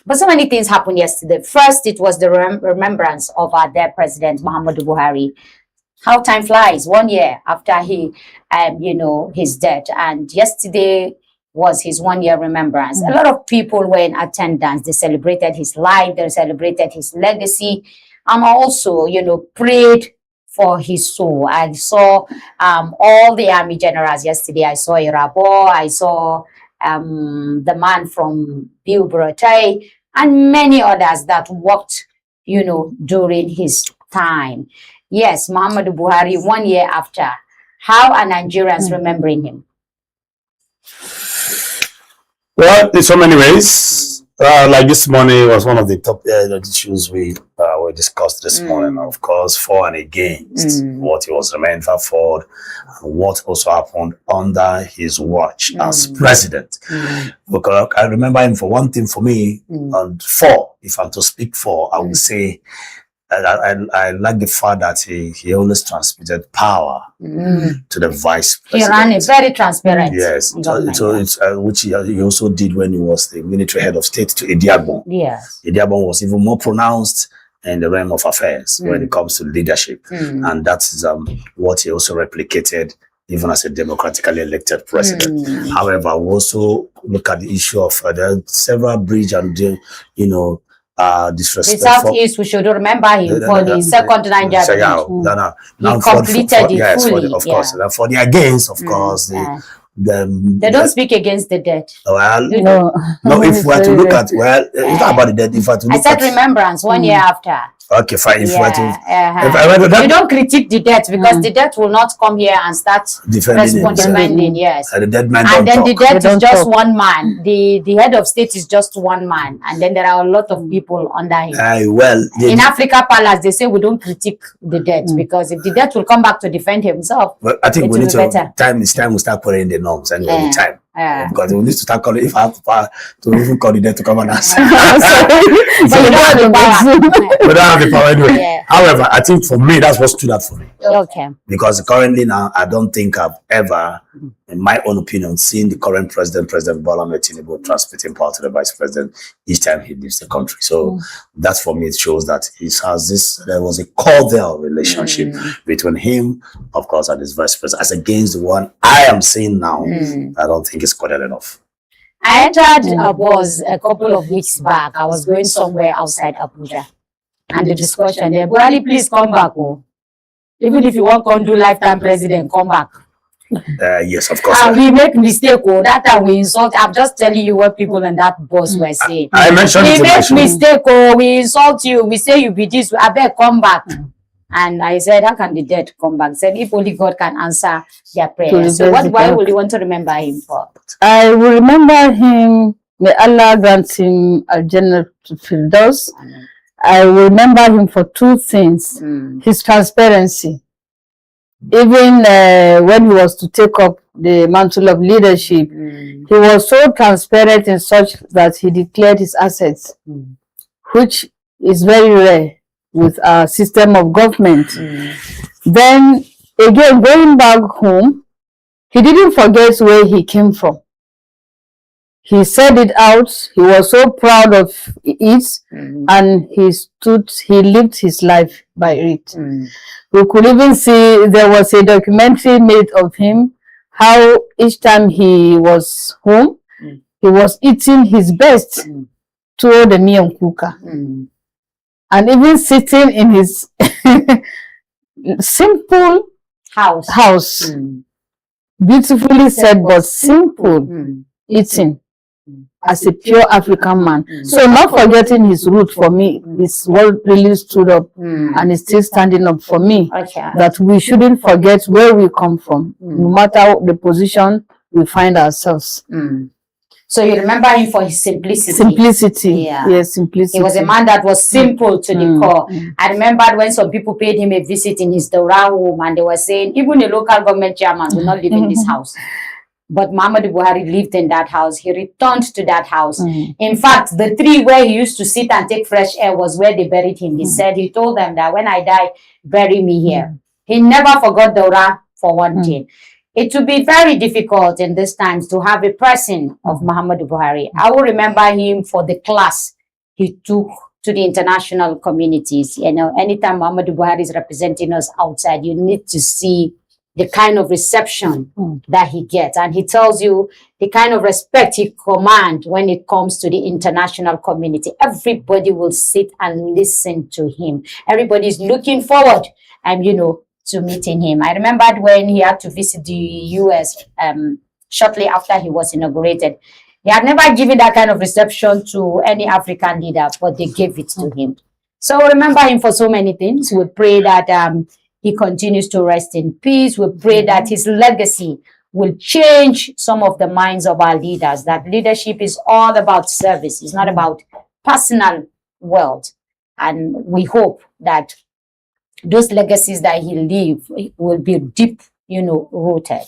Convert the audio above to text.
But so many things happened yesterday. First, it was the remembrance of our dear President Muhammadu Buhari. How time flies, 1 year after his death. And yesterday was his 1 year remembrance. A lot of people were in attendance. They celebrated his life. They celebrated his legacy. And also, prayed for his soul. I saw all the army generals yesterday. I saw Irabo. I saw the man from Bilborough, and many others that worked, during his time. Yes, Muhammadu Buhari, 1 year after. How are Nigerians remembering him? Well, in so many ways. Like this morning was one of the top issues we discussed this morning. Of course, for and against what he was remembered for, and what also happened under his watch as president. Because I remember him for one thing for me, and for, if I'm to speak for, I would say I like the fact that he always transmitted power to the vice president. He ran it very transparent. Yes, so it's which he also did when he was the military head of state to Ediagbon. Yes, Ediagbon was even more pronounced in the realm of affairs when it comes to leadership, and that is what he also replicated even as a democratically elected president. However, we also look at the issue of there are several breach and disrespect. The Southeast, we should remember him for the second Niger He completed it fully. Of course. For the against, of course, they don't speak against the dead. Well, no. If we are to look at, it's not about the dead. If we are to look I said remembrance 1 year after. Okay, fine. If we are to, you don't critique the death because the death will not come here and start defending. Yes, the dead man and then talk. the death is just one man. The head of state is just one man, and then there are a lot of people under him. In Africa Palace, they say we don't critique the death because if the death will come back to defend himself, well, I think we need to time we start putting the norms and the time. Because we need to start calling if I have the power to even call the dead to come and answer. But you don't have the power. We don't have the power anyway. However, I think for me, that's what stood out for me. Okay. Because currently now, I don't think I've ever, in my own opinion, seen the current president, President Bola Ahmed Tinubu, transmitting power to the vice president each time he leaves the country. So that for me, it shows that there was a cordial relationship between him, of course, and his vice president, as against the one I am seeing now. I don't think it's cordial enough. I entered a bus a couple of weeks back. I was going somewhere outside Abuja. And the discussion there, Buhari, please come back. Oh. Even if you want to do lifetime president, come back. Yes, of course. And we make mistake. Oh, that time we insult. I'm just telling you what people in that bus were saying. I mentioned we make mistake. Oh, we insult you. We say you be this. I beg, come back. And I said, how can the dead come back? I said, if only God can answer their prayers. So why would you want to remember him for? I will remember him. May Allah grant him al-Jannah to Firdaus. I will remember him for two things. His transparency. Even when he was to take up the mantle of leadership, he was so transparent in such that he declared his assets, which is very rare with our system of government. Then again, going back home, he didn't forget where he came from. He said it out. He was so proud of it, and he lived his life by it. We could even see there was a documentary made of him, how each time he was home, he was eating his best toward the miyan kuka. And even sitting in his simple house. Beautifully said, but simple, eating as a pure African man. So not forgetting his root for me is what really stood up and is still standing up for me. That we shouldn't forget where we come from, no matter the position we find ourselves. So you remember him for his simplicity. Simplicity. Yes, simplicity. He was a man that was simple to the core. I remembered when some people paid him a visit in his Daura home and they were saying, even a local government chairman will not live in this house. But Muhammadu Buhari lived in that house. He returned to that house. In fact, the tree where he used to sit and take fresh air was where they buried him. He told them that when I die, bury me here. He never forgot Daura for one thing. It would be very difficult in these times to have a person of Muhammadu Buhari. I will remember him for the class he took to the international communities. You know, anytime Muhammadu Buhari is representing us outside, you need to see the kind of reception that he gets. And he tells you the kind of respect he commands when it comes to the international community. Everybody will sit and listen to him. Everybody is looking forward, you know, to meeting him. I remembered when he had to visit the US shortly after he was inaugurated. He had never given that kind of reception to any African leader, but they gave it to him. So remember him for so many things. We pray that he continues to rest in peace. We pray that his legacy will change some of the minds of our leaders, that leadership is all about service. It's not about personal wealth. And we hope that those legacies that he leave will be deep, you know, rooted.